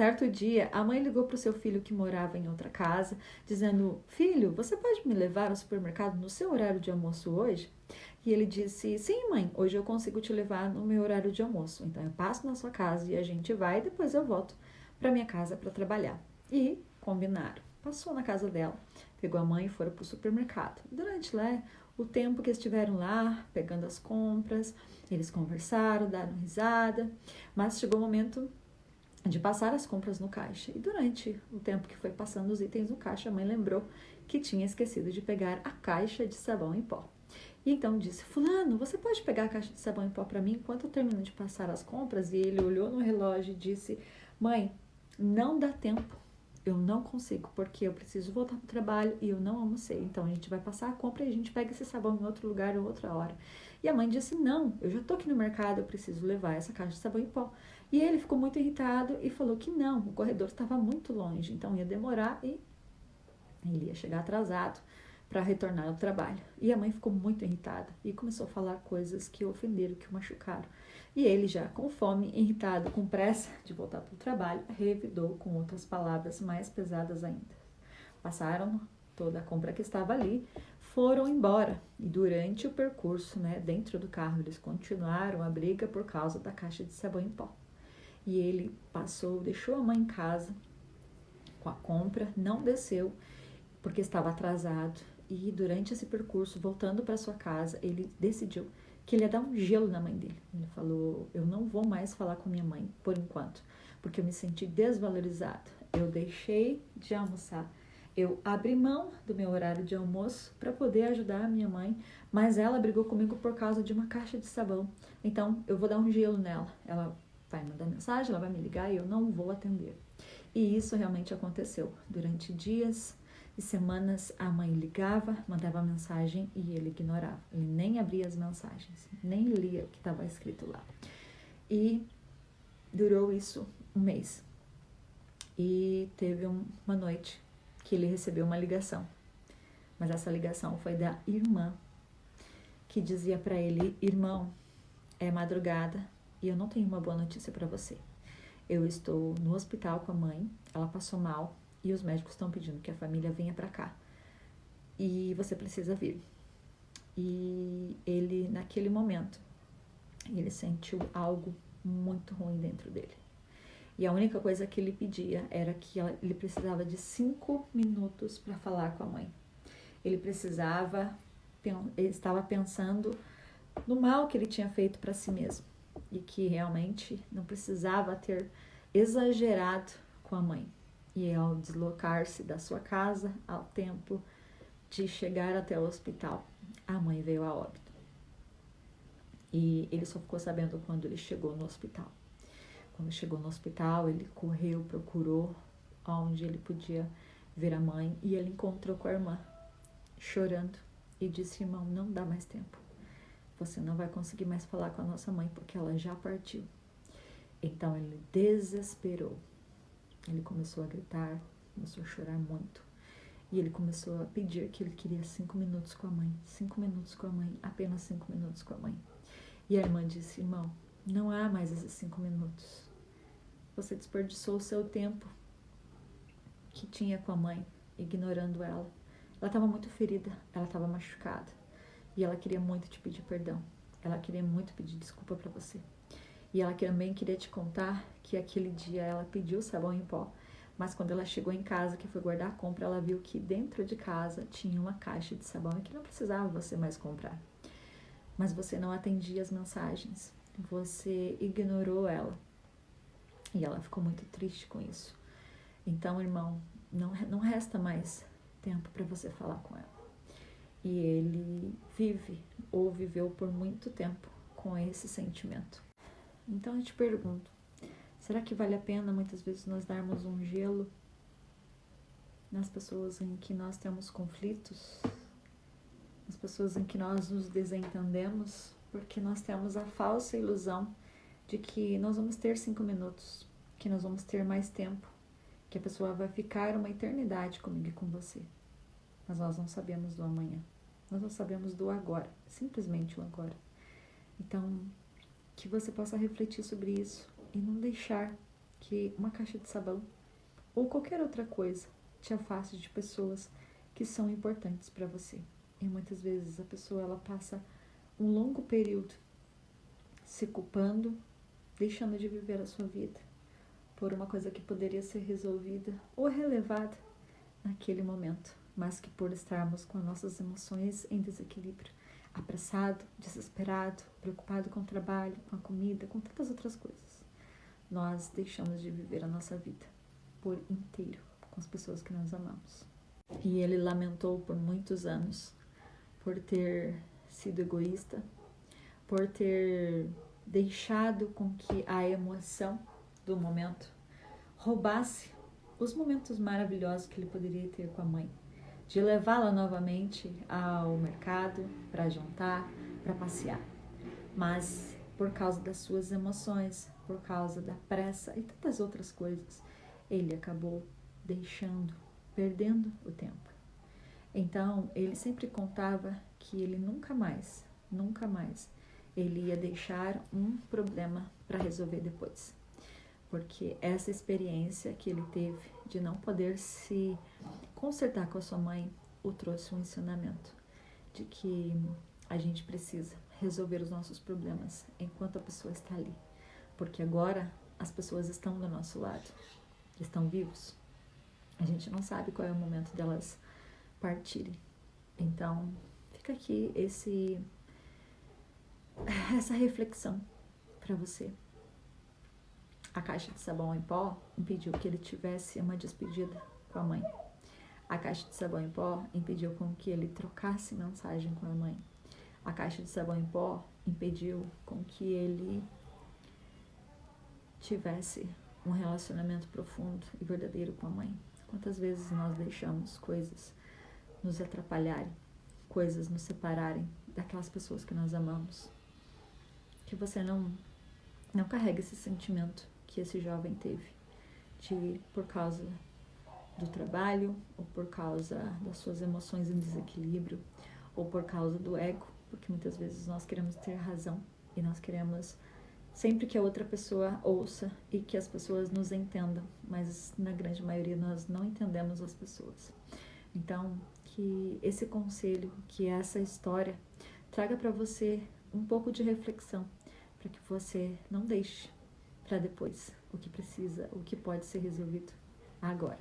Certo dia, a mãe ligou para o seu filho que morava em outra casa, dizendo: Filho, você pode me levar ao supermercado no seu horário de almoço hoje? E ele disse: Sim, mãe, hoje eu consigo te levar no meu horário de almoço. Então eu passo na sua casa e a gente vai e depois eu volto para minha casa para trabalhar. E combinaram. Passou na casa dela, pegou a mãe e foram para o supermercado. Durante lá, o tempo que estiveram lá, pegando as compras, eles conversaram, deram risada, mas chegou o momento de passar as compras no caixa. E durante o tempo que foi passando os itens no caixa, a mãe lembrou que tinha esquecido de pegar a caixa de sabão em pó. E então disse: Fulano, você pode pegar a caixa de sabão em pó para mim enquanto eu termino de passar as compras? E ele olhou no relógio e disse: Mãe, não dá tempo. Eu não consigo, porque eu preciso voltar para o trabalho e eu não almocei. Então a gente vai passar a compra e a gente pega esse sabão em outro lugar ou outra hora. E a mãe disse: Não, eu já estou aqui no mercado, eu preciso levar essa caixa de sabão em pó. E ele ficou muito irritado e falou que não, o corredor estava muito longe, então ia demorar e ele ia chegar atrasado para retornar ao trabalho. E a mãe ficou muito irritada e começou a falar coisas que o ofenderam, que o machucaram. E ele, já com fome, irritado, com pressa de voltar para o trabalho, revidou com outras palavras mais pesadas ainda. Passaram toda a compra que estava ali, foram embora. E durante o percurso, dentro do carro, eles continuaram a briga por causa da caixa de sabão em pó. E ele deixou a mãe em casa com a compra, não desceu porque estava atrasado. E durante esse percurso, voltando para sua casa, ele decidiu que ele ia dar um gelo na mãe dele. Ele falou: eu não vou mais falar com minha mãe por enquanto, porque eu me senti desvalorizado. Eu deixei de almoçar. Eu abri mão do meu horário de almoço para poder ajudar a minha mãe, mas ela brigou comigo por causa de uma caixa de sabão. Então, eu vou dar um gelo nela. Ela vai mandar mensagem, ela vai me ligar e eu não vou atender. E isso realmente aconteceu. Durante dias e semanas, a mãe ligava, mandava mensagem e ele ignorava. Ele nem abria as mensagens, nem lia o que estava escrito lá. E durou isso um mês. E teve uma noite que ele recebeu uma ligação. Mas essa ligação foi da irmã, que dizia para ele: Irmão, é madrugada e eu não tenho uma boa notícia para você. Eu estou no hospital com a mãe, ela passou mal e os médicos estão pedindo que a família venha para cá. E você precisa vir. E ele, naquele momento, ele sentiu algo muito ruim dentro dele. E a única coisa que ele pedia era que ele precisava de 5 minutos para falar com a mãe. Ele estava pensando no mal que ele tinha feito para si mesmo. E que realmente não precisava ter exagerado com a mãe. E ao deslocar-se da sua casa ao tempo de chegar até o hospital, a mãe veio a óbito. E ele só ficou sabendo quando ele chegou no hospital. Quando chegou no hospital, ele correu, procurou onde ele podia ver a mãe e ele encontrou com a irmã, chorando, e disse: Irmão, não dá mais tempo. Você não vai conseguir mais falar com a nossa mãe porque ela já partiu. Então ele desesperou. Ele começou a gritar, começou a chorar muito. E ele começou a pedir que ele queria 5 minutos com a mãe. 5 minutos com a mãe, apenas 5 minutos com a mãe. E a irmã disse: Irmão, não há mais esses 5 minutos. Você desperdiçou o seu tempo que tinha com a mãe, ignorando ela. Ela estava muito ferida, ela estava machucada. E ela queria muito te pedir perdão. Ela queria muito pedir desculpa para você. E ela também queria te contar que aquele dia ela pediu sabão em pó. Mas quando ela chegou em casa, que foi guardar a compra, ela viu que dentro de casa tinha uma caixa de sabão e que não precisava você mais comprar. Mas você não atendia as mensagens. Você ignorou ela. E ela ficou muito triste com isso. Então, irmão, não resta mais tempo para você falar com ela. E ele viveu por muito tempo com esse sentimento. Então eu te pergunto, será que vale a pena muitas vezes nós darmos um gelo nas pessoas em que nós temos conflitos, nas pessoas em que nós nos desentendemos, porque nós temos a falsa ilusão de que nós vamos ter 5 minutos, que nós vamos ter mais tempo, que a pessoa vai ficar uma eternidade comigo e com você. Mas nós não sabemos do amanhã, nós não sabemos do agora, simplesmente o agora. Então, que você possa refletir sobre isso e não deixar que uma caixa de sabão ou qualquer outra coisa te afaste de pessoas que são importantes para você. E muitas vezes a pessoa ela passa um longo período se culpando, deixando de viver a sua vida por uma coisa que poderia ser resolvida ou relevada naquele momento, mas que por estarmos com as nossas emoções em desequilíbrio, apressado, desesperado, preocupado com o trabalho, com a comida, com tantas outras coisas, nós deixamos de viver a nossa vida por inteiro com as pessoas que nós amamos. E ele lamentou por muitos anos por ter sido egoísta, por ter deixado com que a emoção do momento roubasse os momentos maravilhosos que ele poderia ter com a mãe, de levá-la novamente ao mercado para jantar, para passear. Mas por causa das suas emoções, por causa da pressa e tantas outras coisas, ele acabou deixando, perdendo o tempo. Então, ele sempre contava que ele nunca mais, ele ia deixar um problema para resolver depois. Porque essa experiência que ele teve de não poder se consertar com a sua mãe o trouxe um ensinamento de que a gente precisa resolver os nossos problemas enquanto a pessoa está ali. Porque agora as pessoas estão do nosso lado, estão vivos. A gente não sabe qual é o momento delas partirem. Então, fica aqui essa reflexão para você. A caixa de sabão em pó impediu que ele tivesse uma despedida com a mãe. A caixa de sabão em pó impediu com que ele trocasse mensagem com a mãe. A caixa de sabão em pó impediu com que ele tivesse um relacionamento profundo e verdadeiro com a mãe. Quantas vezes nós deixamos coisas nos atrapalharem, coisas nos separarem daquelas pessoas que nós amamos. Que você não carregue esse sentimento que esse jovem teve, por causa do trabalho, ou por causa das suas emoções em desequilíbrio, ou por causa do ego, porque muitas vezes nós queremos ter razão e nós queremos sempre que a outra pessoa ouça e que as pessoas nos entendam, mas na grande maioria nós não entendemos as pessoas. Então, que esse conselho, que essa história traga para você um pouco de reflexão, para que você não deixe para depois o que precisa, o que pode ser resolvido agora.